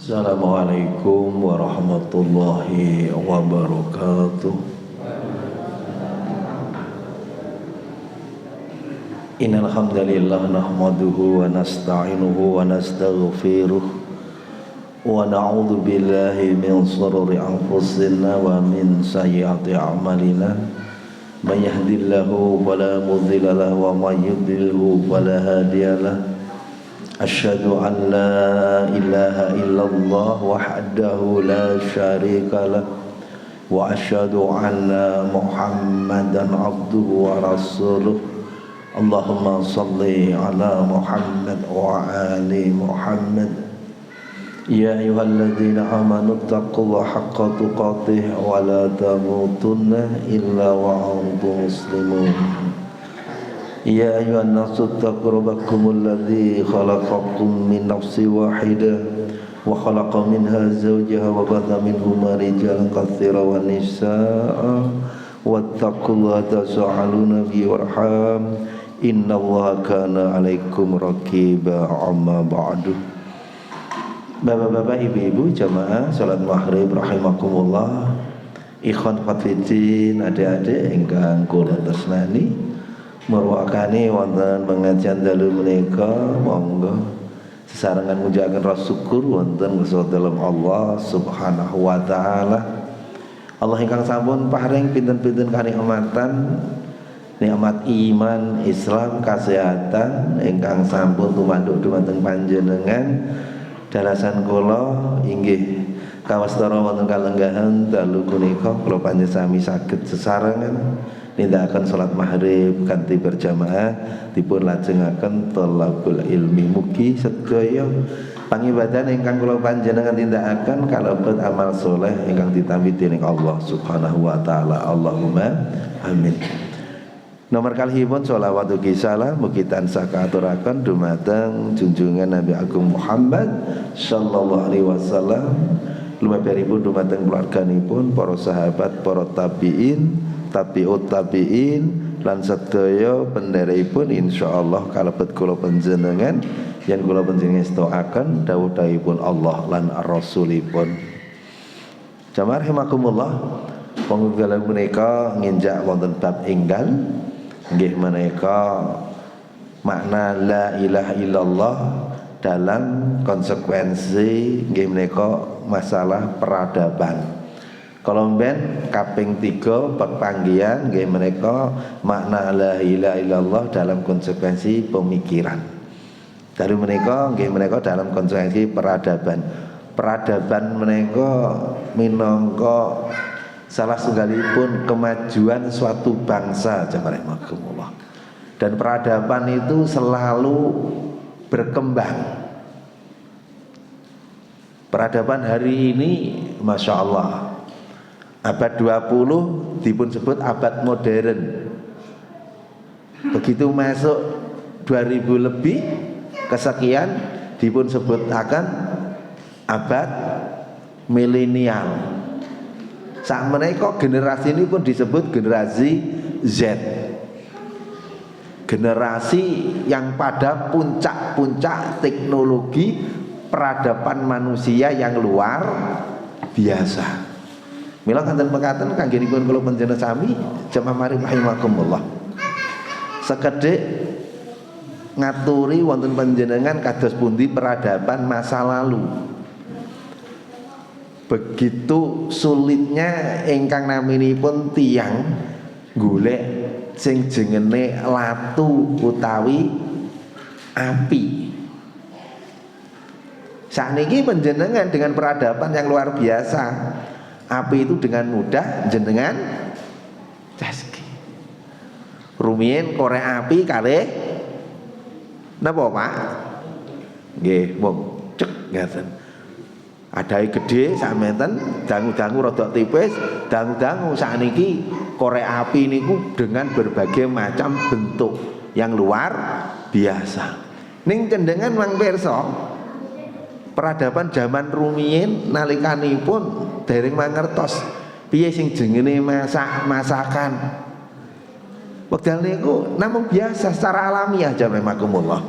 Assalamualaikum warahmatullahi wabarakatuh. Innal hamdalillah nahmaduhu wa nasta'inuhu wa nastaghfiruh wa na'udzu billahi min shururi anfusina wa min sayyiati a'malina. May yahdihillahu fala mudilla lahu wa may yudlilhu fala hadiyalah. Asyhadu an la ilaha illallah wahdahu la syarika lah wa asyhadu anna Muhammadan abduhu wa rasuluh. Allahumma salli ala Muhammad wa ali Muhammad. Ya ayyuhalladzina amanu taqullaha haqqa tuqatih wa la tamutunna illa wa antum muslimun. Ya ayyuhan nasu taqu rabbakumul ladzi khalaqakum min nafsin wahidah wa khalaqa minha zawjaha wa batha minhuma rijalan katsiran wa nisaa'a wattaqullaha tasaaluna bihi warham innallaha kana 'alaikum raqiba. Amma ba'du. Bapak-bapak, ibu-ibu jamaah salat maghrib rahimakumullah, ikhwan fitrin, adik-adik ingkang kula tresnani, merwakani wonten pengajian dalu menika, monggo sesarengan mujahaken rasa syukur wonten ngesot dalem Allah Subhanahu wa taala. Allah ingkang sampun paring pinten-pinten kanikmatan, nikmat iman, Islam, kesehatan ingkang sampun tumanduk dumateng panjenengan. Dalasan kula inggih kawastara wonten kalenggahan dalu punika kula panjenengan sami saged sesarengan nindakaken salat maghrib kanthi berjamaah dipun lajengaken thalabul ilmi. Mugi sedaya pangibadah ingkang kula panjenengan tindakaken kalebet amal soleh ingkang ditampi dening Allah Subhanahu wa taala. Allahumma amin. Nomor kalihipun sholawat ugi salam mugi tansah kaaturaken dumateng junjungan Nabi Agung Muhammad sallallahu alaihi wasallam, lumampiripun dumateng keluarganipun, para sahabat, para tabi'in, tabi'ut tabi'in lan sedaya pendherepipun insyaallah kalebet kula panjenengan yen kula panjenengan estoaken dawuh-dawuhipun Allah lan Rasulipun. Jamaah rahimakumullah, panggal menika nginjak wonten bab enggal nggih menika makna la ilaha illallah dalam konsekuensi nggih menika masalah peradaban. Kalau mben kaping 3 pepanggihan nggih menika makna la ilaha illallah dalam konsekuensi pemikiran. Dari menika nggih menika dalam konsekuensi peradaban. Peradaban menika minangka salah setunggalipun kemajuan suatu bangsa jamaah. Dan peradaban itu selalu berkembang. Peradaban hari ini Masya Allah, abad 20 dipun sebut abad modern. Begitu masuk 2000 lebih kesekian dipun sebutaken abad milenial. Saat menika generasi ini pun disebut generasi Z, generasi yang pada puncak-puncak teknologi peradaban manusia yang luar biasa. Mila kanten mekaten kanggenipun kula panjenengan sami jamaah mari rahimakumullah, sekedhik ngaturi wonten panjenengan kados pundi peradaban masa lalu. Begitu sulitnya ingkang naminipun tiyang golek sing jengene latu utawi api. Sakniki panjenengan dengan peradaban yang luar biasa, api itu dengan mudah jenengan caski. Rumiyin korek api kalih napa Pak? Nggih, mung cek ngaten. Adai gede samenten, dangu-dangu rada tipis, dangu-dangu sakniki korek api niku dengan berbagai macam bentuk yang luar biasa. Ning cendengan mang pirsa, peradaban zaman rumiyin nalikanipun dereng mangertos piye sing jenenge masakan. Wekdal niku namung biasa secara alamiah jamaah.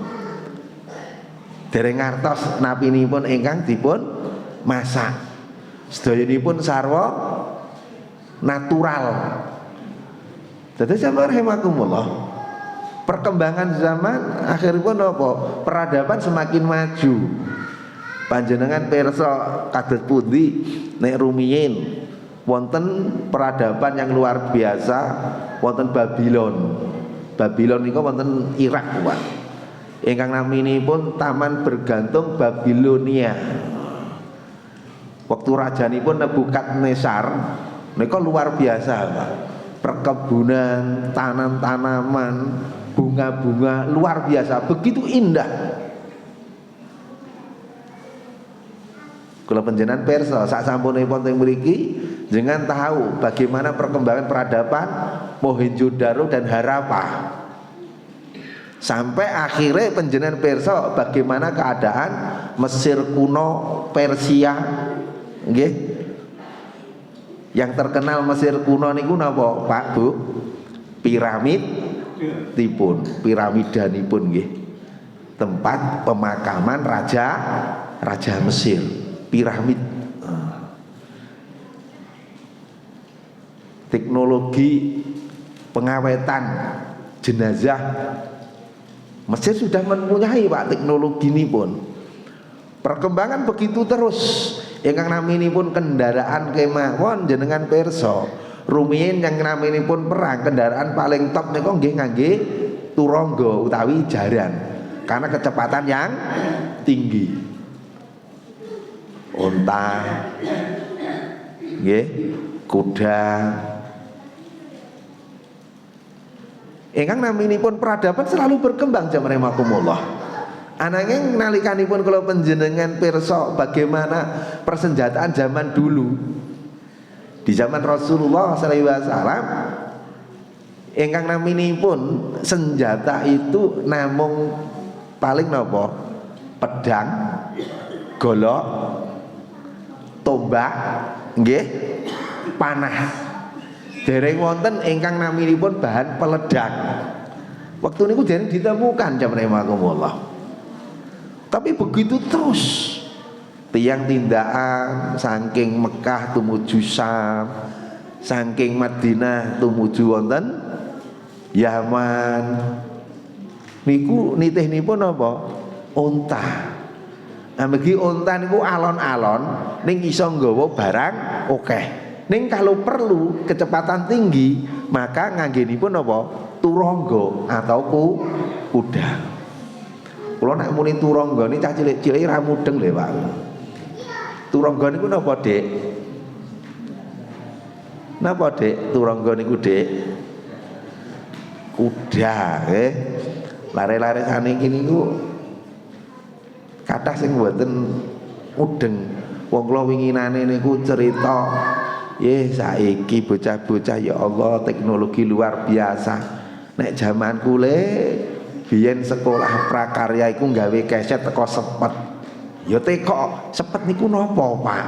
Dereng ngartos napinipun ingkang dipun masak. Sedayanipun sarwa natural. Dadi sampeyan rahimakumullah, perkembangan zaman akhiripun apa? Peradaban semakin maju. Panjenengan pirsa kados pundi nek rumiyin wonten peradaban yang luar biasa wonten Babylon. Babylon niku wonten Irak, Pak. Ingkang naminipun Taman Bergantung Babilonia. Waktu rajanipun Nebukadnezar niku luar biasa, Pak. Perkebunan, tanam-tanaman, bunga-bunga luar biasa, begitu indah. Kula panjenengan pirsa sak sampunipun teng mriki jenengan tahu bagaimana perkembangan peradaban Mohenjo-daro dan Harappa. Sampai akhirnya panjenengan pirsa bagaimana keadaan Mesir kuno, Persia, nggih. Yang terkenal Mesir kuno niku napa, Pak, Bu? Piramid tipun, piramidanipun nggih. Tempat pemakaman raja Mesir, piramid. Teknologi pengawetan jenazah Mesir sudah mempunyai, Pak, teknologi ini pun. Perkembangan begitu terus. Ingkang naminipun kendaraan kemawon jenengan pirsa. Rumiyin yang naminipun perang, kendaraan paling top niku nggih ngangge turangga utawi jaran. Karena kecepatan yang tinggi. Unta, nggih, kuda. Ingkang naminipun peradaban selalu berkembang jam rahimakumullah. Ananging nalikanipun kula panjenengan pirsa bagaimana persenjataan zaman dulu. Di zaman Rasulullah sallallahu alaihi wasallam ingkang naminipun senjata itu namung paling napa? Pedang, golok, tombak, nggih, panah. Dereng wonten ingkang naminipun bahan peledak. Waktu niku dereng ditemukan jam rahimakumullah. Tapi begitu terus tiang tindakan saking Mekah tumuju Syam, saking Madinah tumuju wonten Yaman. Niku nitihnipun apa? Unta. Amargi unta niku alon-alon ning iso nggawa barang akeh. Ning kalau perlu kecepatan tinggi, maka nganggenipun apa? Turangga atau kuda. Kula nek muni turangga niki cah cilik-cilik ra mudeng lho, Pak. Turangga niku napa, Dik? Napa, Dik? Turangga niku, Dik? Kuda, nggih. Lare-lare saniki niku kathah sing mboten mudeng. Wong kula winginane niku cerita, saiki bocah-bocah ya Allah teknologi luar biasa. Nek jamanku le biyen sekolah prakarya iku nggawe keset teko sepet. Ya teko sepet niku napa, Pak?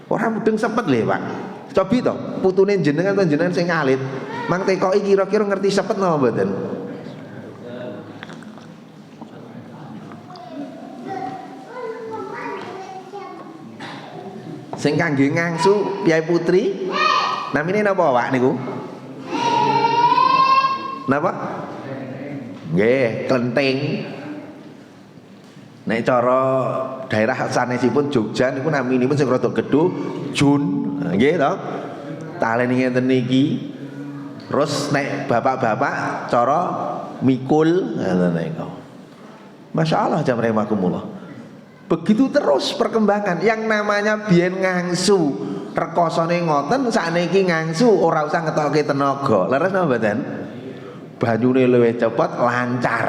Ora mudeng sepet lho, Pak. Cobi to, putune jenengan to jenengan sing alit. Mang tekoki kira-kira ngerti sepet napa mboten? Sing kangge ngangsu Kyai Putri namine napa, Pak niku? Napa? Nggih, klenthing. Nek cara daerah sanesipun Jogja niku naminipun sing rada gedhe jun. Nggih to? Taleni ngenten niki. Terus nek bapak-bapak cara mikul ngoten niku. Masyaallah jam rahimakumullah. Begitu terus perkembangan. Yang namanya biyen ngangsu rekosane ngoten sakniki ngangsu ora usah ngetokke tenaga. Leres napa mboten? Banyune luwih cepet lancar.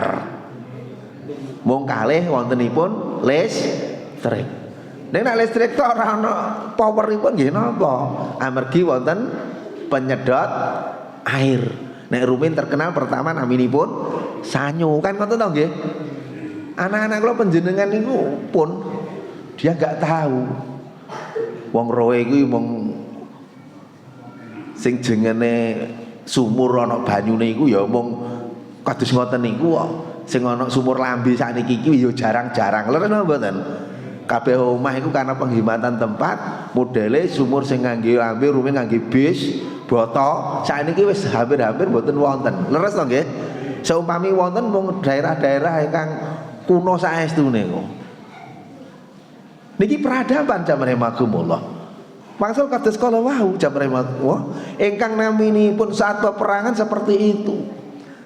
Mung kalih wontenipun listrik. Nek listrik tok ora ana poweripun nggih napa? Amargi wonten penyedot air. Nek rumin terkenal pertama naminipun sanyo kan ngoten to nggih. Anak-anak kula panjenengan niku pun dia enggak tahu. Wong roe kuwi mung sing jengene sumur ana banyune iku ya mung kados ngoten niku kok. Sing ana sumur lambe sakniki iki ya jarang-jarang. Leres napa mboten? kabeh omah iku karena penghematan tempat, modele sumur sing ngangge ambe rume ngangge bis, boto. Saiki wis hampir-hampir mboten wonten. Leres to nggih? Seumpami wonten mung daerah-daerah ingkang kuno saestune kok. Niki peradaban jam rahimakumullah. Maksud kados kala wau jam rahimakumullah, ingkang naminipun saat peperangan seperti itu.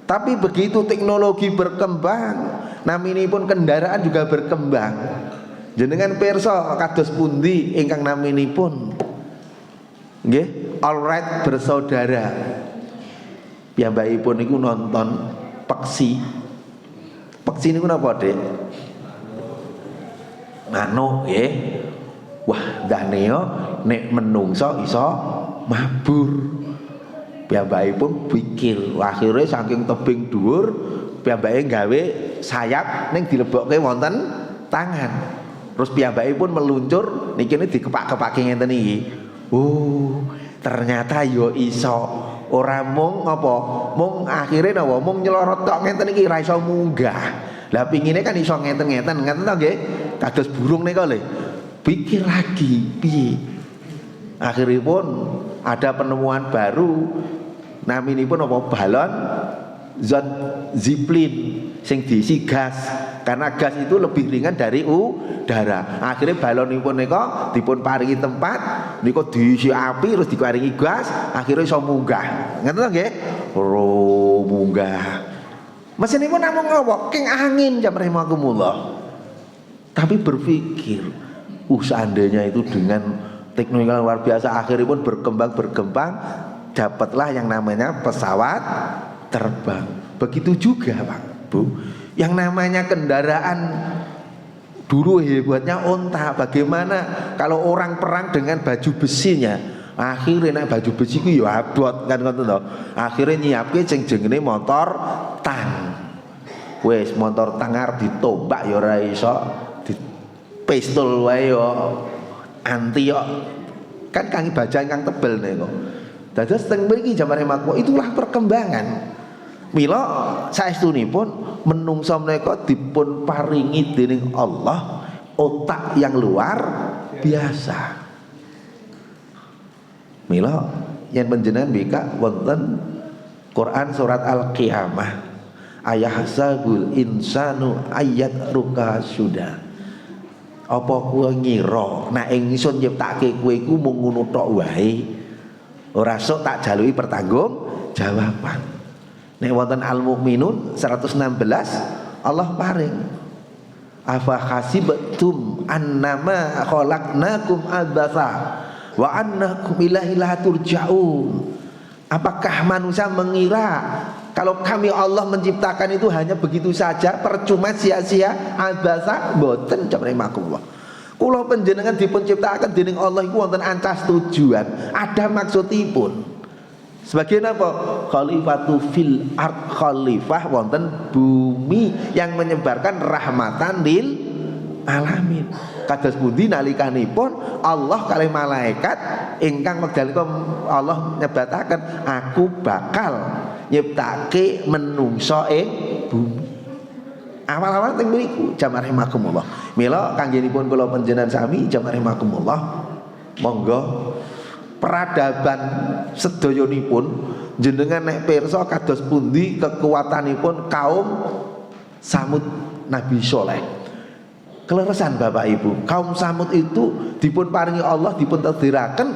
Tapi begitu teknologi berkembang, naminipun kendaraan juga berkembang. Jenengan pirsa kados pundi ingkang naminipun nggih Alright bersaudara. Piyambakipun niku nonton peksi. Peksi niku napa, Dik? Manuk nggih. Wah, daneo nek menungso iso mabur. Piyambakipun pikir, akhirnya saking tebing dhuwur piyambake gawe sayap ning dilebokke wonten tangan. Terus piyambakipun meluncur niki dikepak-kepake ngenten iki. Oh, ternyata yo iso. Ora mung apa? Mung akhire napa? Mung nyelorot tok ngenten iki ra iso munggah. Lah pingine kan iso ngenten-ngenten, ngenten to nggih? Kados burung nika lho. Pikir lagi piye? Akhiripun ada penemuan baru. Naminipun apa? Balon Zeppelin sing diisi gas. Karena gas itu lebih ringan dari udara. Akhirnya balonipun nika dipun paringi tempat, nika diisi api terus diparingi gas, akhirnya iso munggah. Ngoten to nggih? Munggah. Mesinipun namung ngopo? King angin jam rahimakumullah. Tapi berpikir, seandainya itu dengan teknologi yang luar biasa akhirnya pun berkembang, dapatlah yang namanya pesawat terbang. Begitu juga Pak, Bu, yang namanya kendaraan dulu hebatnya onta. Bagaimana kalau orang perang dengan baju besinya, akhirnya baju besi itu ya abot kan ngoten to. Akhirnya nyiapke jenenge motor tang. Wes motor tang arep ditombak ya ora iso, pistol wae yo anti yo. Kan kang baja kang tebel niku. Dados teng mriki jamane makmu itulah perkembangan. Mila saestunipun menungsa menika dipun paringi dening Allah otak yang luar biasa. Mila yen panjenengan bika wonten Quran surat Al-Qiyamah ayahsabul insanu ayat ruka sudah. Apa kowe ngira nek ingsun nyiptake kowe iku mung ngono tok wae? Ora sok tak jaluki pertanggungjawaban. Nek wonten Al-Mu'minun 116 Allah paring afa hasibtum annama khalaqnakum abatsa wa annakum ilaihi la turja'un. Apakah manusia mengira kalau kami Allah menciptakan itu hanya begitu saja, percuma, sia-sia, abatsa? Mboten jamrahimakumullah. Kula panjenengan dipun ciptakan dening Allah iku wonten ancas tujuan, ada maksudipun. Sebagian apa? Khalifatu fil ard, khalifah wonten bumi yang menyebarkan rahmatan lil alamin. Kados pundi nalikanipun Allah kalih malaikat ingkang wekdalipun Allah nyebataken aku bakal nyiptake menungso ing bumi. Awal-awal teng mriku jamaah rahimakumullah. Mila kanggenipun kula panjenengan sami jamaah rahimakumullah. Monggo peradaban sedayanipun jenengan nek pirsa kados pundi kekuatanipun kaum Samud Nabi Soleh. Keleresan Bapak Ibu, kaum Samud itu dipun paringi Allah, dipun tedhiraken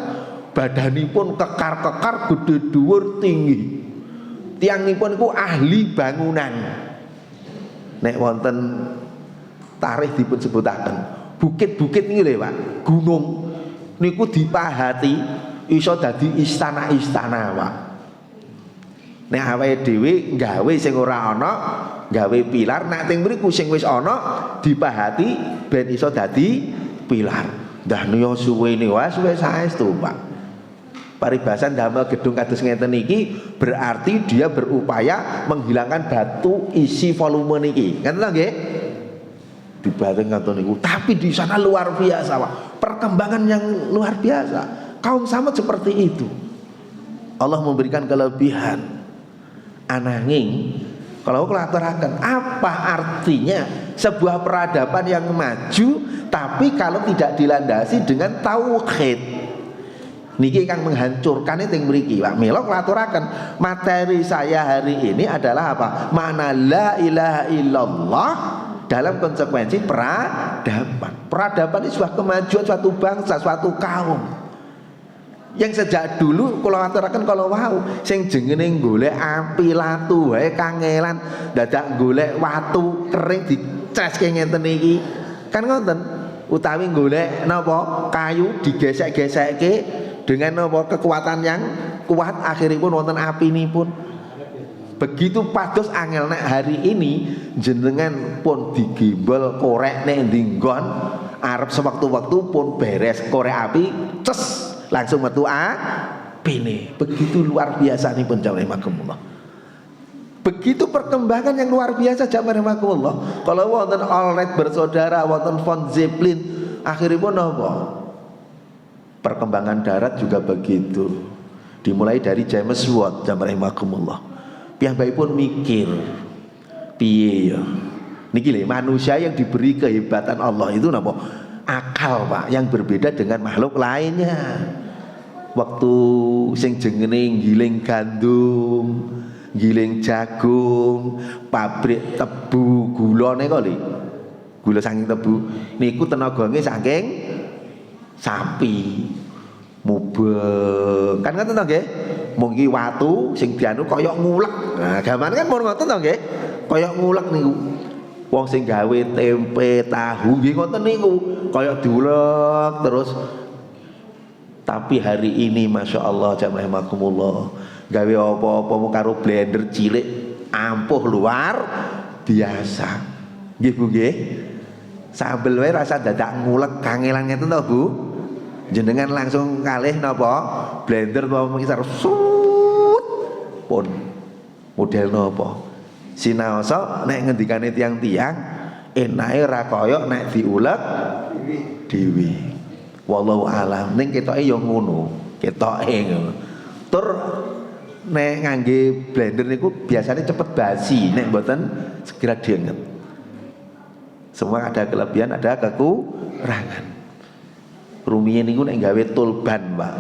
badanipun kekar-kekar gede dhuwur tinggi. Tiangnipun iku ahli bangunan. Nek wonten tarikh dipun sebutaken bukit-bukit niki lho Pak, gunung niku dipahati iso dadi istana-istana Pak. Nek awake dhewe gawe sing ora ana, gawe pilar, nek teng mriku sing wis ana dipahati ben iso dadi pilar. Dah niyo suwene wae suwe saestu Pak. Paribasan damel gedung kados ngeten iki berarti dia berupaya menghilangkan batu isi volume niki. Ngeten nggih? Dibareng ngoten niku. Tapi di sana luar biasa Pak. Perkembangan yang luar biasa. Kaum Samud seperti itu. Allah memberikan kelebihan. Ananging kalau aku aturaken apa artinya sebuah peradaban yang maju, tapi kalau tidak dilandasi dengan tauhid, niki kang menghancurkan itu yang mriki Pak. Mila klaturaken materi saya hari ini adalah apa? Makna la ilaha illallah dalam konsekuensi peradaban. Peradaban itu sebuah kemajuan suatu bangsa, suatu kaum. Yang sejak dulu kalau aturaken kalau wau sing jengene golek api latu wae kangelan, dadak golek watu kering diceske ngenten iki. Kan ngoten. Utawi golek napa kayu digesek-gesekke dengan napa kekuatan yang kuat, akhiripun wonten apinipun. Begitu pados angel nek hari ini jenengan pun digimbal korek nek ndi nggon arep sewaktu-waktu pun beres korek api ces langsung metu apine. Begitu luar biasa nih pun jamaah. Begitu perkembangan yang luar biasa jamaah. Kalau wonten Allred bersaudara, wonten von Zeppelin, akhiripun napa? Perkembangan darat juga begitu. Dimulai dari James Watt jamaah. Piyambakipun mikir piye ya? Niki lho manusia yang diberi kehebatan Allah itu napa? Akal Pak, yang berbeda dengan makhluk lainnya. Waktu sing jengene giling gandum, giling jagung, pabrik tebu, gulane kok lho. Gula saking tebu niku tenagane saking sapi. Mubeng. Kan ngoten to nggih? Mung iki watu sing dianu kaya ngulek. Nah, gamane kan mun ngoten to nggih? Kaya ngulek niku. Wong sing gawe tempe, tahu nggih ngoten niku, kaya diulek terus. Tapi hari ini Masya Allah jamaah, gawe apa-apa mau karo blender cilik ampuh luar biasa. Nggih Bu nggih. Sambel wae rasa dadak ngulek kangelan ngeten to Bu. Jenengan langsung kalih napa blender napa mengisar sut pun model napa sinaosa nek ngendikane tiang-tiang enake ra kaya nek diulek dhewe. Wallahu alam ning ketoke ya ngono, ketoke ngono. Tur nek ngangge blender niku biasanya cepet basi, nek mboten segera diinget. Semua ada kelebihan, ada kekurangan. Rumiyin niku nek gawe tulban, Pak.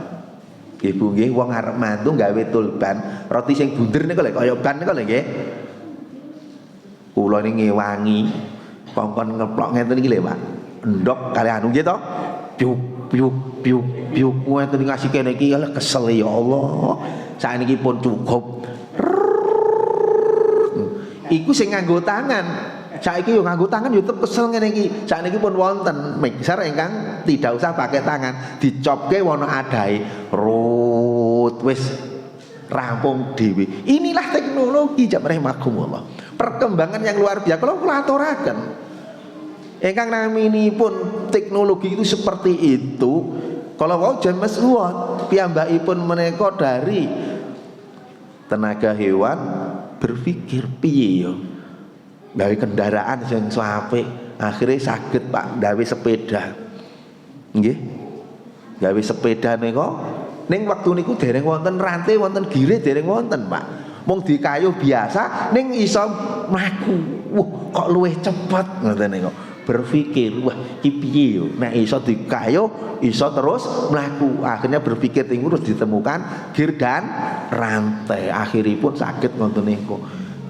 Nggih Bu nggih, wong arep mantu gawe tulban, roti sing bunder niku lho kaya ban niku lho nggih. Kula niki ngewangi kongkon ngeplok ngeten iki lho Pak. Endhok kali anu nggih to. Piuk piuk piuk piuk ngeten ngasih kene iki kesel ya Allah. Sakniki pun cukup. Iku sing nganggo tangan. Saiki yo nganggo tangan yo tetep kesel ngene iki. Sakniki pun wonten mixer ingkang tidak usah pakai tangan, dicopke wono adahe. Rut wis rampung dhewe. Inilah teknologi jamaah. Perkembangan yang luar biasa. Kalau kula aturaken ingkang naminipun teknologi itu seperti itu. Kalau wau James Watt piyambakipun menika dari tenaga hewan berpikir piye yo gawe kendaraan sing apik, akhirnya saged Pak gawe sepeda. Nggih. Gawe sepeda nika ning wektu niku dereng wonten rantai, wonten gire dereng wonten Pak. Mung dikayuh biasa ning iso mlaku. Wah, kok luwih cepet ngoten niku. Berpikir, wah iki piye yo nek iso dikayuh iso terus mlaku. Akhirnya berpikir terus ditemukan gir dan rantai. Akhiripun saged ngoten niku.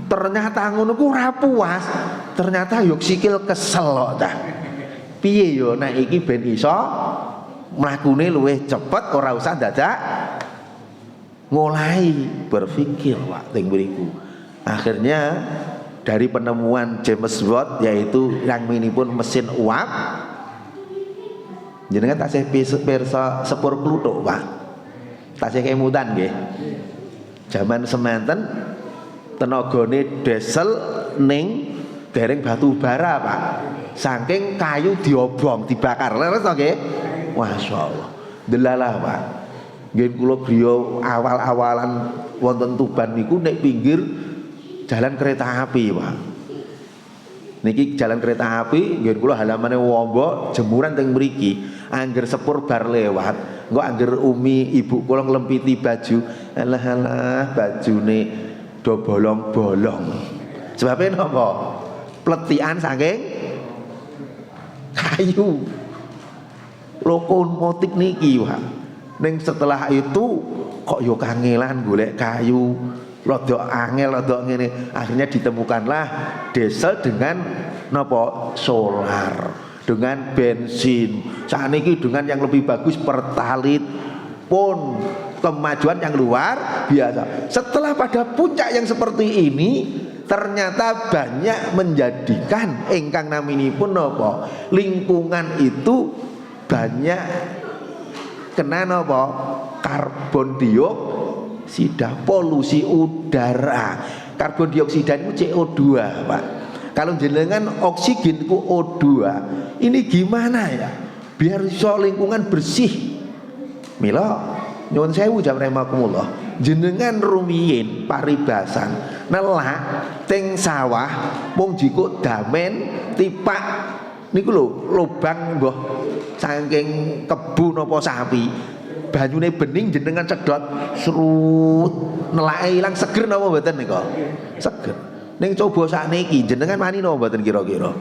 Ternyata ngono ku ora puas. Ternyata yo sikil kesel kok ta. Piye yo nek iki ben iso mlakune luwih cepet ora usah dadak ngolai. Berpikir Pak teng mriku. Akhirnya dari penemuan James Watt yaitu yang minipun mesin uap. Jenengan tasih pirsa sepur kluthuk Pak. Tasih kemutan nggih. Zaman semanten tenagane diesel ning dereng batu bara Pak. Saking kayu diobong, dibakar. Leres to nggih? Masyaallah. Delalah Pak. Nggih kula griya awal-awalan wonten Tuban niku nek pinggir jalan kereta api Pak. Niki jalan kereta api nggih kula halamane Wombo jemuran teng mriki. Angger sepur bar lewat, engko angger umi ibu kula nglempiti baju. Alah bajune do bolong-bolong. Sebabnya napa? Pletikan saking kayu. Lokomotif niki Pak. Ning setelah itu kok yo kangelan golek kayu. Rodok angel, rodok ngene. Akhirnya ditemukanlah diesel dengan napa? Solar, dengan bensin. Sakniki dengan yang lebih bagus pertalit pun kemajuan yang luar biasa. Setelah pada puncak yang seperti ini, ternyata banyak menjadikan ingkang naminipun napa? Lingkungan itu banyak kena napa? Karbon dioksida, polusi udara. Karbon dioksida itu CO2 Pak. Kalau jenengan oksigen itu O2. Ini gimana ya biar iso lingkungan bersih? Mila nyuwun sewu jam remakumullah, jenengan rumiyin paribasan nelak teng sawah mung jikuk damen tipak niku lho lubang mbah saking kebun apa sapi, banyune bening jenengan cedot serut nelake ilang seger napa mboten nika? Seger. Ning coba sakniki jenengan wani napa mboten kira-kira?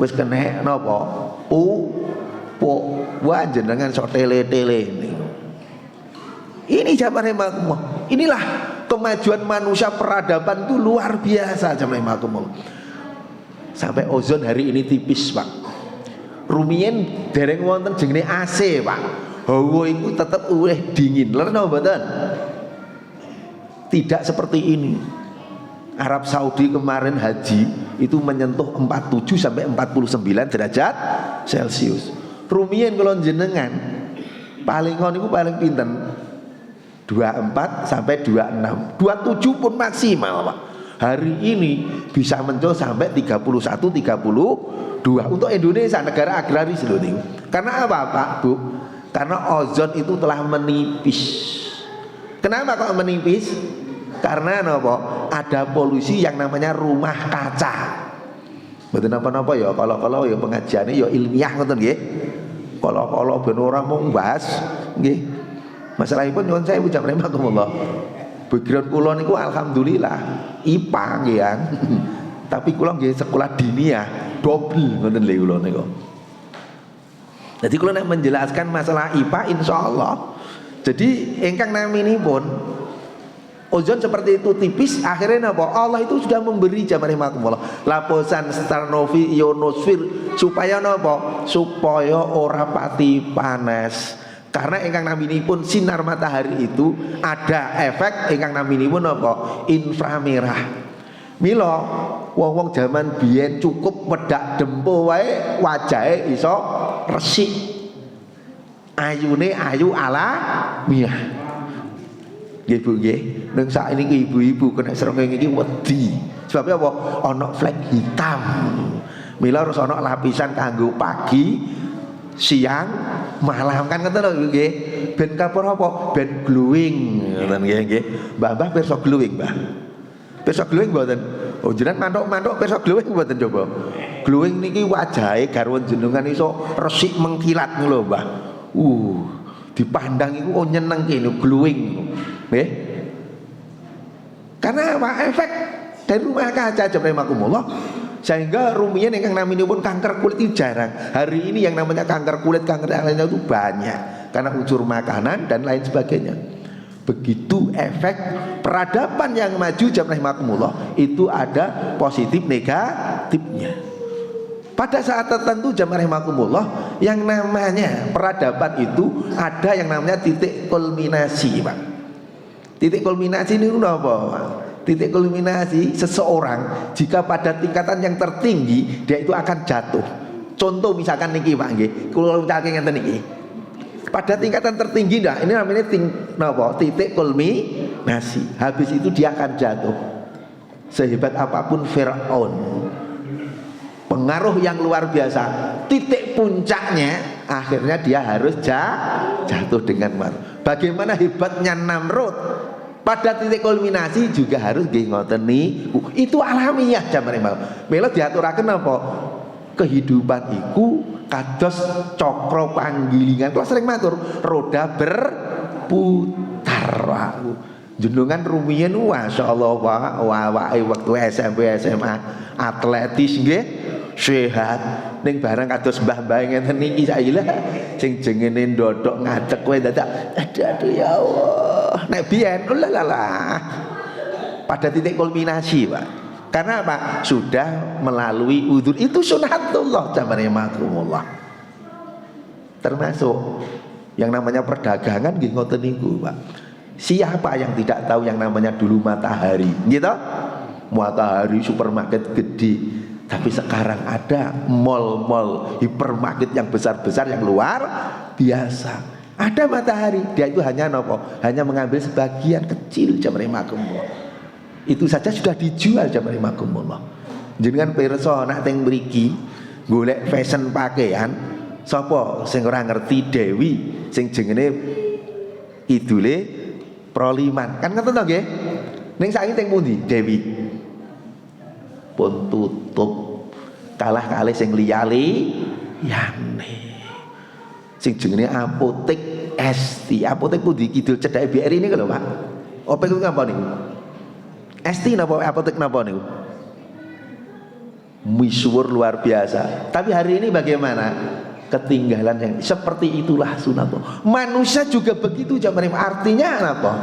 Wis kena napa? Wah jenengan sok tele-tele niku. Ini jamaah makumullah. Inilah kemajuan manusia, peradaban itu luar biasa jamaah makumullah. Sampai ozon hari ini tipis Pak. Rumiyin dereng wonten jenenge AC Pak. Hawa itu tetap dingin. Lha napa mboten? Tidak seperti ini. Arab Saudi kemarin haji itu menyentuh 47 sampai 49 derajat Celcius. Rumiyin kula jenengan paling ngono niku paling pinten? 24 sampai 26. 27 pun maksimal Pak. Hari ini bisa mencapai sampai 31 32 untuk Indonesia, negara agraris loh niku. Karena apa Pak Bu? Karena ozon itu telah menipis. Kenapa kok menipis? Karena apa? Ada polusi yang namanya rumah kaca. Betul napa-napa ya, kalau ya pengajiannya ya ilmiah ngoten nggih. Kalau ben ora mau bahas nggih. Masalahipun nyuwun saya ucap rahimakumullah. Background kula niku alhamdulillah IPA nggih ya. Tapi kula nggih sekolah diniyah double ngoten lho kula niku. Jadi kula nek menjelaskan masalah IPA insyaallah. Jadi ingkang naminipun ozon seperti itu tipis, akhirnya apa? Allah itu sudah memberi jamaah rahimakumullah lapisan stratosfer, ionosfer supaya apa? Supaya ora pati panas. Karena ingkang naminipun sinar matahari itu ada efek ingkang naminipun apa? Inframerah. Mila wong-wong zaman biyen cukup wedak dempo wae wajahe iso resik. Ayune ayu alamiah. Nggih Bu nggih. Ning sakniki ibu-ibu kena srengenge iki wedi. Sebab apa? Ana flek hitam. Mila harus ana lapisan kanggo pagi, siang, malam kan ngoten lho nggih. Ben kapur apa? Ben glowing. Ngoten nggih nggih. Mbah pirsa glowing, Mbah. Pirsa glowing mboten? Oh jenengan mantuk-mantuk pirsa glowing mboten coba? Glowing niki wajahe garwa jenengan iso resik mengkilat lho, Mbah. Dipandang iku nyenengke lho glowing. Nggih. Karena apa? Efek dari rumah kaca jamaah sehingga rumiyin ingkang naminipun kanker kulit itu jarang. Hari ini yang namanya kanker kulit, kanker yang lainnya itu banyak karena unsur makanan dan lain sebagainya. Begitu efek peradaban yang maju jamaah itu ada positif negatifnya. Pada saat tertentu jamaah rahimakumullah yang namanya peradaban itu ada yang namanya titik kulminasi Pak. Titik kulminasi ini apa Pak? Titik kulminasi seseorang jika pada tingkatan yang tertinggi dia itu akan jatuh. Contoh misalkan niki Pak nggih, kula ucapke ngeten niki. Pada tingkatan tertinggi dah ini namanya titik kulminasi. Habis itu dia akan jatuh. Sehebat apapun Firaun, pengaruh yang luar biasa, titik puncaknya akhirnya dia harus jatuh dengan mati. Bagaimana hebatnya Namrud, pada titik kulminasi juga harus ngoten niku. Itu alamiah jamaah. Mila diaturaken apa? Kehidupan iku kados cakra panggilingan. Kalau sering matur, roda berputar. Jenengan rumiyin masyaallah awake waktu SMP SMA atletis nggih. sehat ning barang kados mbah-mbah ngeten niki saiki lha sing jengene ndodok ngadeg kowe dadak aduh ya Allah nek biyen lah pada titik kulminasi Pak. Karena apa? Sudah melalui udzur itu sunatullah jamarimakumullah. Termasuk yang namanya perdagangan nggih ngoten niku Pak. Siapa yang tidak tahu yang namanya dulu matahari gitu? Matahari supermarket gede. Tapi sekarang ada mall-mall hipermarket yang besar-besar yang luar biasa. Ada matahari, dia itu hanya nopo, hanya mengambil sebagian kecil jamarimakumullah. Itu saja sudah dijual jamarimakumullah. Jenengan pirsa nak teng mriki golek fashion pakaian, sapa sing ora ngerti Dewi sing jengene idule Proliman. Kan ngoten to nggih? Ning saiki teng pundi Dewi? Pun tutup. Kalah kalih sing liyane. Sing jenenge apotek Esti. Apotek pundi kidul cedhake BRI ini lho Pak. Apa iku ngapa niku? Esti napa apotek napa niku? Misuwur luar biasa. Tapi hari ini bagaimana? Ketinggalan yang seperti itulah sunatullah. Manusia juga begitu jamaah. Artinya apa?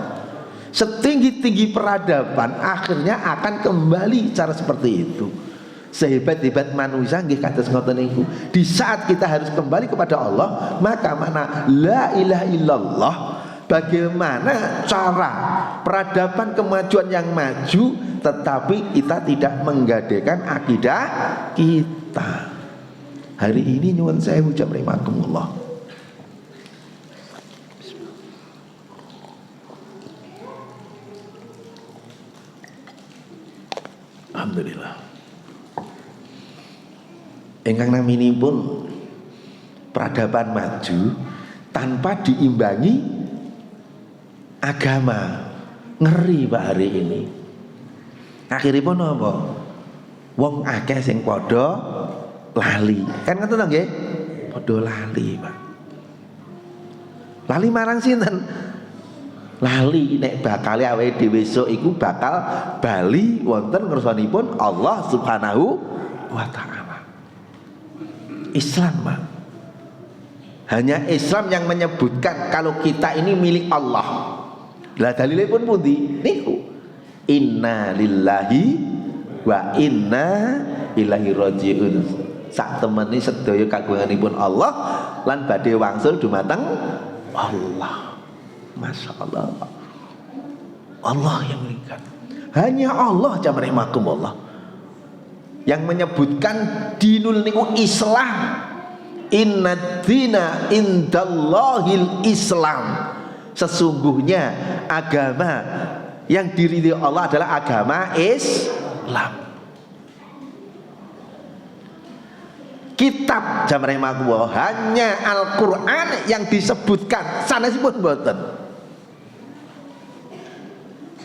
Setinggi-tinggi peradaban akhirnya akan kembali cara seperti itu. Sehebat-hebat manusia nggih kados ngoten niku. Di saat kita harus kembali kepada Allah, maka mana la ilaha illallah. Bagaimana cara peradaban kemajuan yang maju tetapi kita tidak menggadekan akidah kita. Hari ini nyuwun sewu jamrimakumullah. Alhamdulillah. Ingkang naminipun peradaban maju tanpa diimbangi agama. Ngeri Pak hari ini. Akhiripun apa? Wong akeh sing padha lali. Kan ngoten to nggih? Padha lali, Pak. Lali marang sinten? Lali nek bakal awake dhewe esuk iku bakal bali wonten ngersanipun Allah Subhanahu wa taala. Islam, Pak. Hanya Islam yang menyebutkan kalau kita ini milik Allah. Lah dalile pun pundi? Niku. Inna lillahi wa inna ilaihi rajiun. Sak temeni sedaya kagunganipun Allah lan badhe wangsul dumateng Allah. Masya Allah. Allah yang berikan. Hanya Allah jamarimakumullah yang menyebutkan dinul niku Islam. Inna dina indallahil Islam. Sesungguhnya agama yang diridhoi Allah adalah agama Islam. Kitab jamarimakumullah hanya Al-Quran yang disebutkan sanesipun mboten.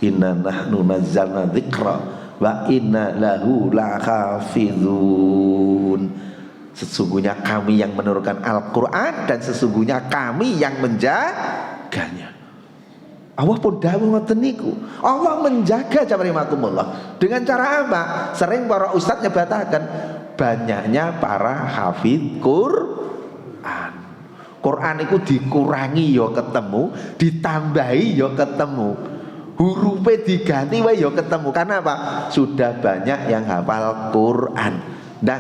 Inna nahnu nazzalna dzikra wa inna lahu lahafizun. Sesungguhnya kami yang menurunkan Al-Quran dan sesungguhnya kami yang menjaganya. Allah pun dawuh ngoten niku. Allah menjaga jamarimakumullah. Dengan cara apa? Sering para ustadz nyebataken banyaknya para hafid Quran. Quran itu dikurangi ya ketemu, ditambahi ya ketemu. Hurufnya diganti wae ya ketemu. Karena apa? Sudah banyak yang hafal Quran. Dan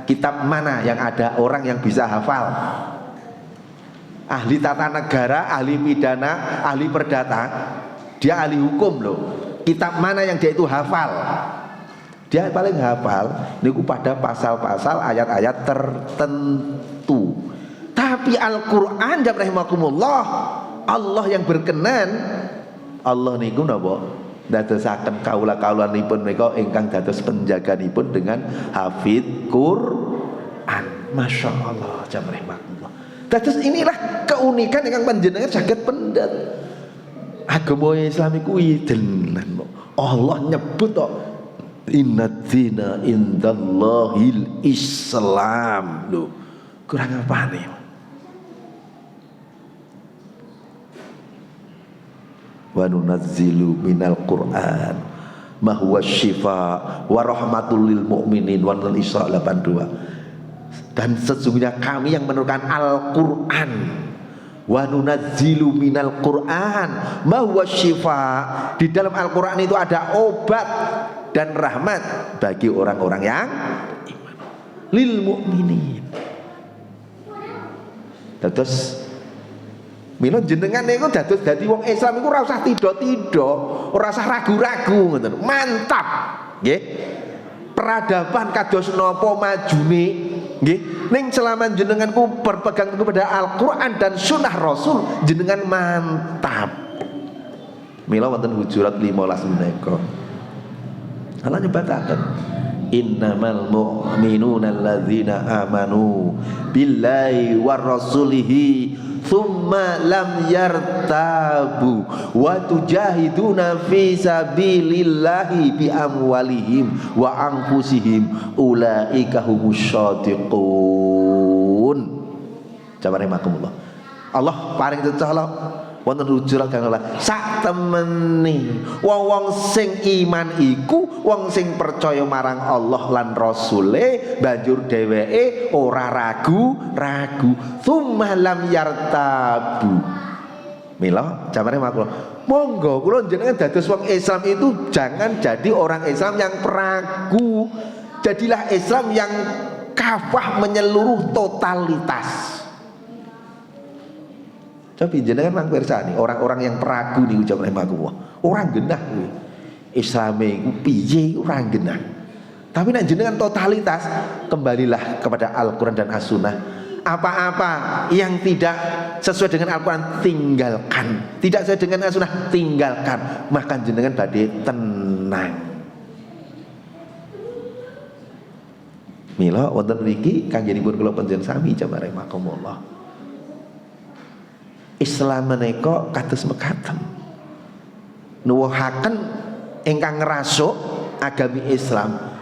kitab mana yang ada orang yang bisa hafal? Ahli tata negara, ahli pidana, ahli perdata. Dia ahli hukum loh. Kitab mana yang dia itu hafal? Dia paling hafal niku pada pasal-pasal ayat-ayat tertentu. Tapi Al-Qur'an rahimakumullah, Allah yang berkenan, Allah niku napa? Dadosaken kaula-kaulanipun menika ingkang dados penjaganipun dengan hafid Quran. Masya Allah jamrimakumullah. Dados inilah keunikan ingkang panjenengan saged pendet. Agama Islam iku tenan. Allah nyebut kok inna dzina indallahil Islam. Lho, kurang apa nih? Wa nunazzilu minal Qur'an ma huwa syifa wa rahmatul lil mu'minin wa Isra 82. Dan sesungguhnya kami yang menurunkan Al-Qur'an wa nunazzilu minal Qur'an ma huwa syifa. Di dalam Al-Qur'an itu ada obat dan rahmat bagi orang-orang yang iman. Lil mu'minin. Terus mila jenengan niku dados dadi wong Islam iku ora usah tido-tido, ora usah ragu-ragu ngoten. Mantap. Nggih. Peradaban kados napa majune nggih. Ning selama jenengan ku berpegang kepada Al-Qur'an dan sunnah Rasul, jenengan mantap. Mila wonten Hujurat 15 menika. Allah nyebataken innamal mu'minuna alladzina amanu billahi war rasulihi thumma lam yartabu wa tujahiduna fi sabilillahi bi amwalihim wa anfusihim ulaika humus shadiqun. Jabare makumullah. Allah paring cecah wonten Hujurat kang Allah sak temene wong-wong sing iman iku wong sing percaya marang Allah lan Rasule banjur dheweke ora ragu-ragu tsumma lam yartabu. Mila jamane makula monggo kula jenengan dados wong Islam itu jangan jadi orang Islam yang peragu, jadilah Islam yang kafah menyeluruh totalitas. Tapi jenengan mang pirsani orang-orang yang peragu niku jaman makumullah. Orang genah kuwi. Islame iku piye ora genah. Tapi nek jenengan totalitas, kembalilah kepada Al-Qur'an dan As-Sunnah. Apa-apa yang tidak sesuai dengan Al-Qur'an tinggalkan. Tidak sesuai dengan As-Sunnah tinggalkan. Maka jenengan badhe tenang. Mila wonten mriki kanggenipun kula panjenengan sami jamaah rahimakumullah. Islam menika kados mekaten. Nuwuhaken ingkang ngrasuk agami Islam.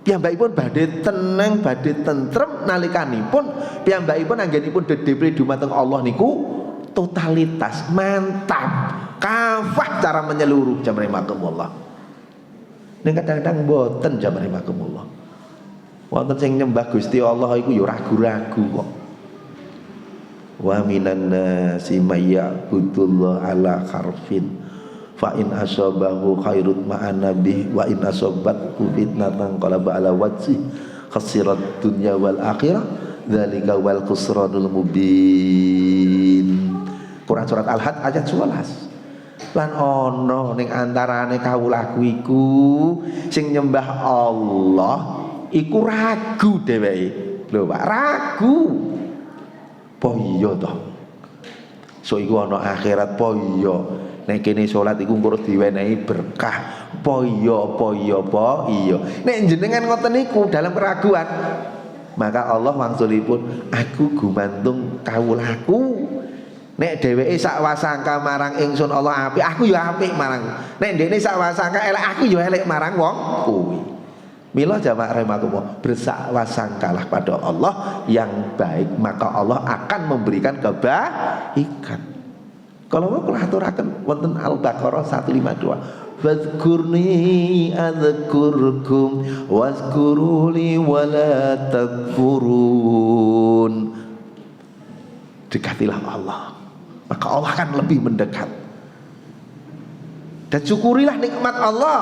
Piyambakipun badhe tenang, badhe tentrem nalikanipun piyambakipun anggenipun dedepre dumateng Allah niku totalitas, mantap, kafah cara menyeluruh jamaah rahimakumullah. Ning kadang-kadang mboten jamaah rahimakumullah. Wonten sing nyembah Gusti Allah iku ya ragu-ragu kok. Wa minan nasi may ya'budullah ala harfin fa in asabahu khairun ma'an nabi wa in asabathu fitnatan qalaba ala wajhi khasirat dunya wal akhirah dzalika wal khusranul mubin. Quran surat Al-Had ayat 11. Lan ana ning antarane kawulaku iku sing nyembah Allah iku ragu dheweke. Lho Pak, ragu. Po iya toh. So iku ana akhirat po iya. Nek kene salat iku engko diwenehi berkah. Po iya, po iya, po iya. Nek jenengan ngoten niku dalam keraguan, maka Allah wangsulipun aku gumantung kawulaku. Nek dheweke sak wasangka marang ingsun Allah apik, aku ya apik marang. Nek dene sak wasangka elek, aku ya elek marang wong kuwi. Mila jamaah rahimakumullah, bersawasangkalah pada Allah yang baik, maka Allah akan memberikan kebaikan. Kalau mau kulaturaken wonten Al-Baqarah 152. Fadhkurni adzkurkum wazkuruli wala takfurun. Dekatilah Allah, maka Allah akan lebih mendekat. Dan syukurilah nikmat Allah.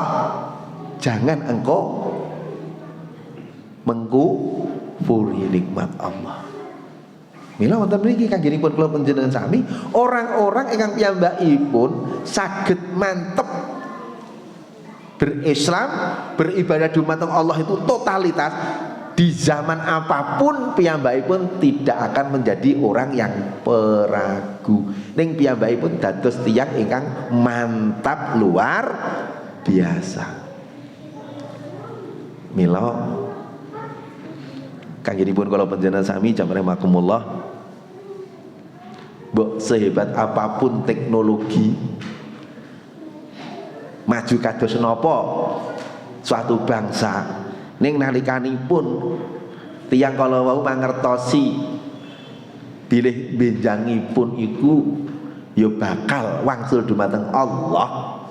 Jangan engkau mengkufuri nikmat Allah. Mila wonten mriki kanggenipun kula panjenengan sami orang-orang ingkang piyambakipun saged mantep berislam, beribadah dumateng Allah itu totalitas. Di zaman apapun piyambakipun tidak akan menjadi orang yang peragu. Ning piyambakipun dados tiyang ingkang mantap luar biasa. Mila kanggenipun kula panjenengan sami jamaah rahimakumullah, mbok sehebat apapun teknologi, maju kados napa suatu bangsa, ning nalikanipun tiyang kala wau mangertosi bilih benjangipun iku ya bakal wangsul dumateng Allah.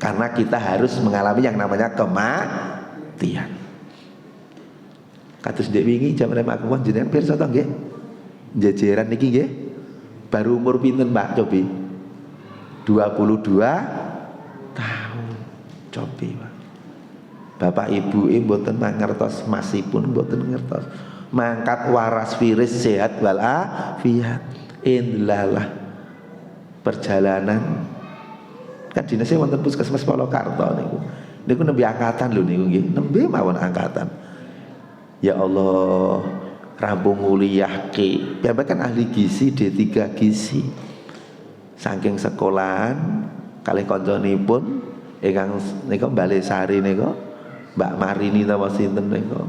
karena kita harus mengalami yang namanya kematian. Kados ndek wingi jam 5 aku jenengan pirsa to nggih? Jejeran niki nggih. Baru umur pinten Mbak Cobi? 22 tahun. Cobi Pak. Bapak ibu mboten mangertos, masipun mboten ngertos. Mangkat waras firis sehat wal afiat. Indlalah perjalanan kan dinasnya wonten puskesmas Polokarto niku. Niku nembe angkatan lho niku nggih. Nembe mawon angkatan. Ya Allah, rampung kuliah ke. Bapak kan ahli gizi D3 gizi. Saking sekolahan kalih kancanipun ingkang nika Mbale Sari nika, Mbak Marini ta sinten nika.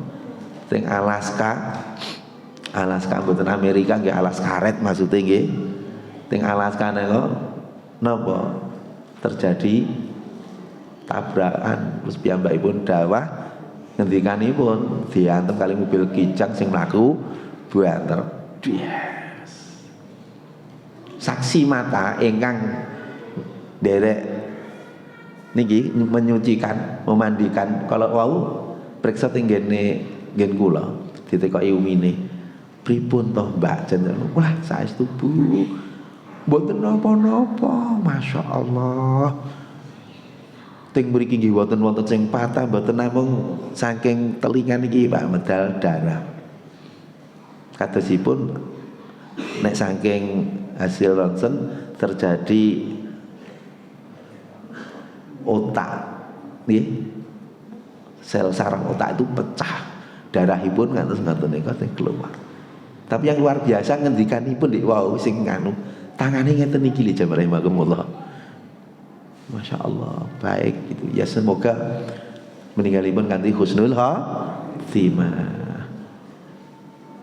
Sing Alaska. Alaska mboten Amerika nggih, Alaska karet maksudnya nggih. Teng Alaska nika napa terjadi tabrakan terus piyambakipun dawah ngendikanipun diantem kali mobil kijang sing mlaku buanter. Yes. Saksi mata ingkang derek niki menyucikan, memandikan kalau wau periksa teng nggen kula ditekoki umine. Pripun toh Mbak jenengan? Wah, saestu Bu. Mboten napa-napa, masyaallah. Ting mriki nggih wonten sing patah, mboten namung saking telingan iki Pak medal darah. Kadosipun nek saking hasil ronsen terjadi otak nggih. Sel saraf otak itu pecah. Darahipun ngantos ngoten niku keluar. Tapi yang luar biasa ngendikanipun dik wau sing nganu tangane ngeten iki lho jamaah rahimakumullah. Masya Allah, baik gitu. Ya semoga meninggalipun kanthi husnul khatimah.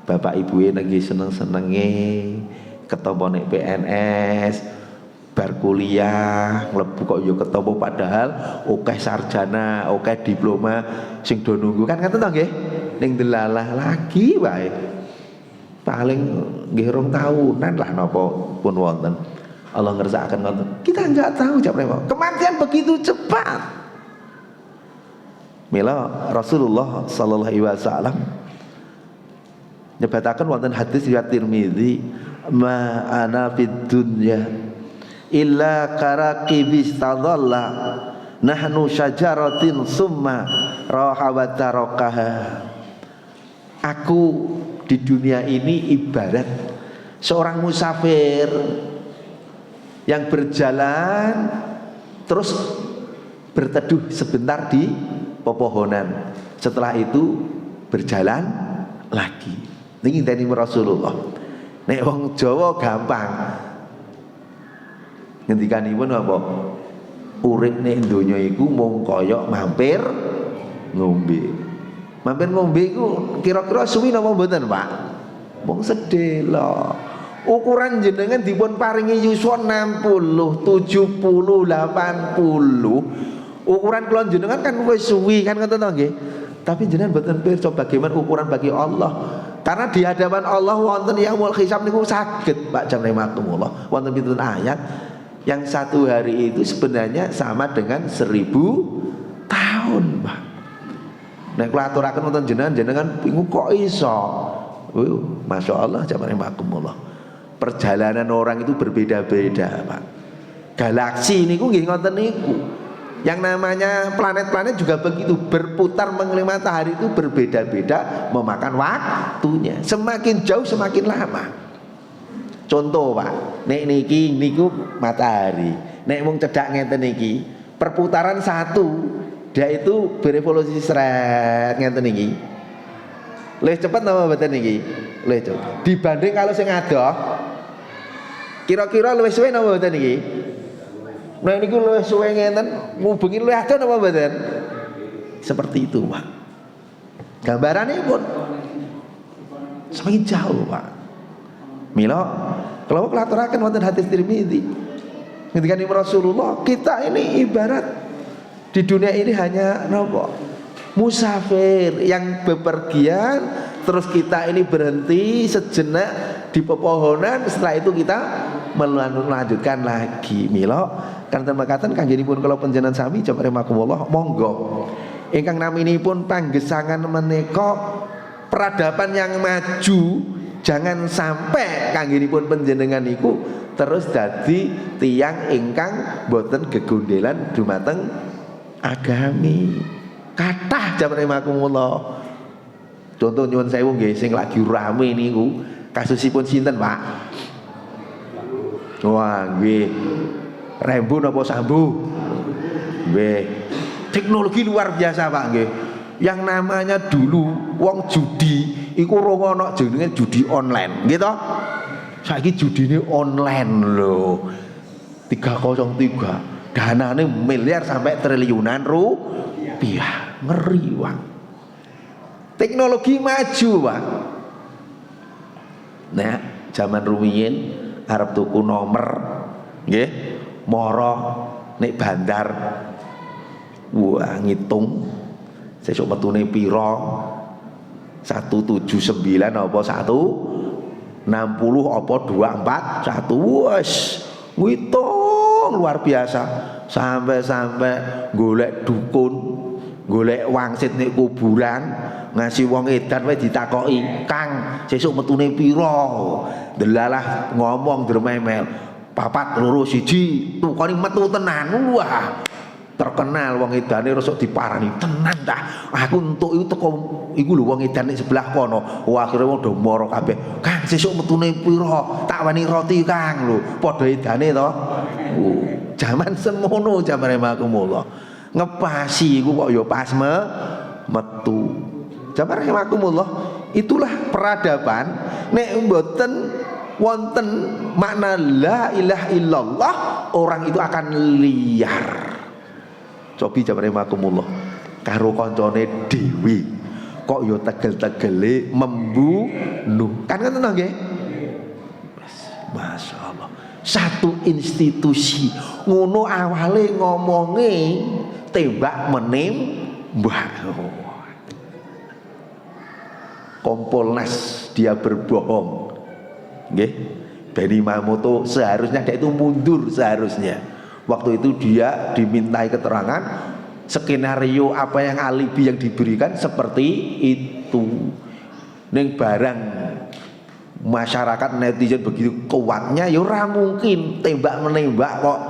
Bapak ibu lagi seneng-senenge ketemu nek PNS, bar kuliah, mlebu kok yo ketemu padahal akeh sarjana, akeh diploma sing do nunggu kan ngoten to nggih. Ning delalah lagi wae. Paling nggih rong tahunan lah napa pun wonten. Allah ngersakaken ngoten. Kita enggak tahu jam berapa. Kematian begitu cepat. Mila Rasulullah sallallahu alaihi wasallam nyebataken wonten hadis riwayat Tirmizi, "Ma ana fid dunya illa karaqibis tadalla nahnu syajaratin summa raha wa tarakaha." Aku di dunia ini ibarat seorang musafir yang berjalan terus berteduh sebentar di pepohonan. Setelah itu berjalan lagi. Niki ngenteni Rasulullah. Nek wong Jawa gampang. Ngendikanipun apa? Urip ning donya iku mung kaya mampir ngombe. Mampir ngombe iku kira-kira suwi napa mboten, Pak? Mung sedhela. Ukuran jenengan dipun paringi yuswa 60, 70, 80. Ukuran kula jenengan kan wis suwi kan ngoten to nggih. Tapi jenengan mboten pirsa bagaimana ukuran bagi Allah. Karena di hadapan Allah wonten yaumul hisab niku saged Pak jam rahimakumullah. Wonten pinten ayat yang satu hari itu sebenarnya sama dengan 1000 tahun, Pak. Nek kula aturaken wonten jenengan bingung kok iso. Masya Allah jam rahimakumullah. Perjalanan orang itu berbeda-beda, Pak. Galaksi niku nggih ngoten niku. Yang namanya planet-planet juga begitu, berputar mengelilingi matahari itu berbeda-beda memakan waktunya. Semakin jauh semakin lama. Contoh, Pak, nek niki niku matahari. Nek mung cedhak ngeten niki, perputaran satu dia itu berevolusi seret ngeten niki. Lebih cepat napa mboten niki? Lebih cepat. Dibanding kalau sing adoh kira-kira luwih suwe napa mboten niki? Nah ini luwih suwe ngenten, ngubengi luwih adoh napa mboten? Seperti itu, Pak. Gambarannya pun semakin jauh, Pak. Mila kalau kelaturaken wonten hadis Tirmizi. Ketika Rasulullah, kita ini ibarat di dunia ini hanya napa? Musafir yang bepergian, terus kita ini berhenti sejenak di pepohonan, setelah itu kita melanjutkan lagi. Milo Kanten mekaten kanggenipun kula panjenengan sami jamaah rahimakumullah, monggo ingkang naminipun panggesangan menika peradaban yang maju, jangan sampai kanggenipun panjenengan niku terus dadi tiyang ingkang boten gegondelan dumateng agami. Kathah jamaah rahimakumullah. Contoh nyuwun sewu nggih sing lagi rame niku kasusipun sinten, Pak? Wah, nggih. Rembu napa sambu? Nggih. Teknologi luar biasa, Pak, nggih. Yang namanya dulu wong judi iku ora ana jenenge judi online, nggih to? Saiki judine online lho. 303. Danane miliar sampai triliunan rupiah. Ngeri, Pak. Teknologi maju, Pak. Nah, zaman rumiyin arep tuku nomor nggih moro nek bandar, wah ngitung sesuk metune pira 179 apa 160 apa 241 wes ngitung luar biasa sampai golek dukun, golek wangsit nek kuburan, ngasih wong edan wae ditakoki, "Kang, sesuk metune pira?" Delalah ngomong dermemel 421 tukone metu tenan. Wah, terkenal wong edane rusuk diparani tenan dah. Aku entuk iku teko iku lho wong edan ning sebelah kono. Wah, akhire wong do moro kabeh. "Kang, sesuk metune pira? Tak wani roti, Kang." Lho, padha edane to. Zaman semono jamane makumullah. Ngepasi iku kok ya pas metu. Jamane makumullah, itulah peradaban. Nek mboten wonten makna la ilaha illallah, orang itu akan liar. Cobi jamane makumullah karo kancane dhewe kok ya tegel-tegele membunuh. Kan ngoten to nggih? Masyaallah. Satu institusi ngono awale ngomonge tembak menembak. Kompolnas dia berbohong. Nggih, Benny Mamoto seharusnya dia itu mundur seharusnya. Waktu itu dia dimintai keterangan skenario apa yang alibi yang diberikan seperti itu. Ning barang masyarakat netizen begitu kuatnya, ya ora mungkin tembak menembak kok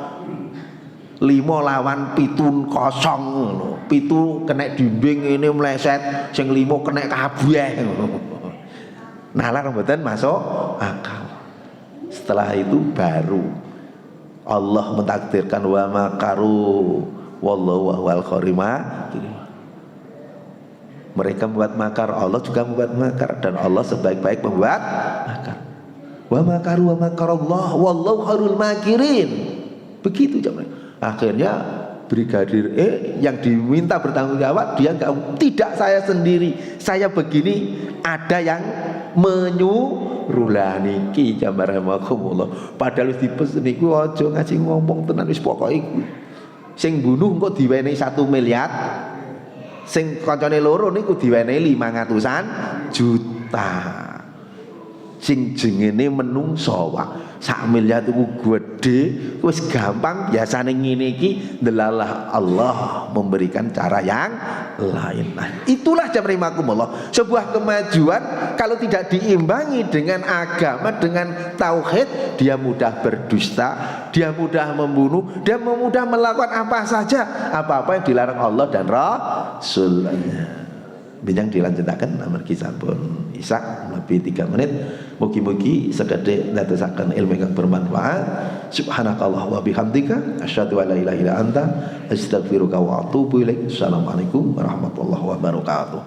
5 lawan 7-0 ngono. 7 kena dinding ini meleset, sing 5 kena kabeh ngono. Nalar mboten masuk akal. Setelah itu baru Allah mentakdirkan wa makaru wallahu wal kharima. Mereka membuat makar, Allah juga membuat makar, dan Allah sebaik-baik membuat makar. Wa makaru wa makarallah wallahu khairul makirin. Begitu jaman. Akhirnya Brigadir E yang diminta bertanggung jawab, dia tidak saya sendiri, saya begini, ada yang menyuruh niki jamarahakumullah. Padahal wis dipesen niku aja ngaji ngomong tenan, wis pokoke iku. Sing bunuh engko diwenehi 1 miliar. Sing kancane loro niku diwenehi 500-an juta. Sing jengene menungso wae. 1 miliar itu gede, wis gampang. Biasane ngene iki delalah Allah memberikan cara yang lain. Nah, itulah jamrimakumullah, sebuah kemajuan kalau tidak diimbangi dengan agama, dengan tauhid, dia mudah berdusta, dia mudah membunuh, dia mudah melakukan apa saja, apa-apa yang dilarang Allah dan Rasulnya. Bijang dilanjutakan amargi sampun isak lebih 3 menit. Mugi-mugi sekedhik ndadosaken ilmu yang bermanfaat. Subhanakallah wa bihamdika asyhadu an la ilaha illa anta astaghfiruka wa atubu ilaik. Assalamualaikum warahmatullahi wabarakatuh.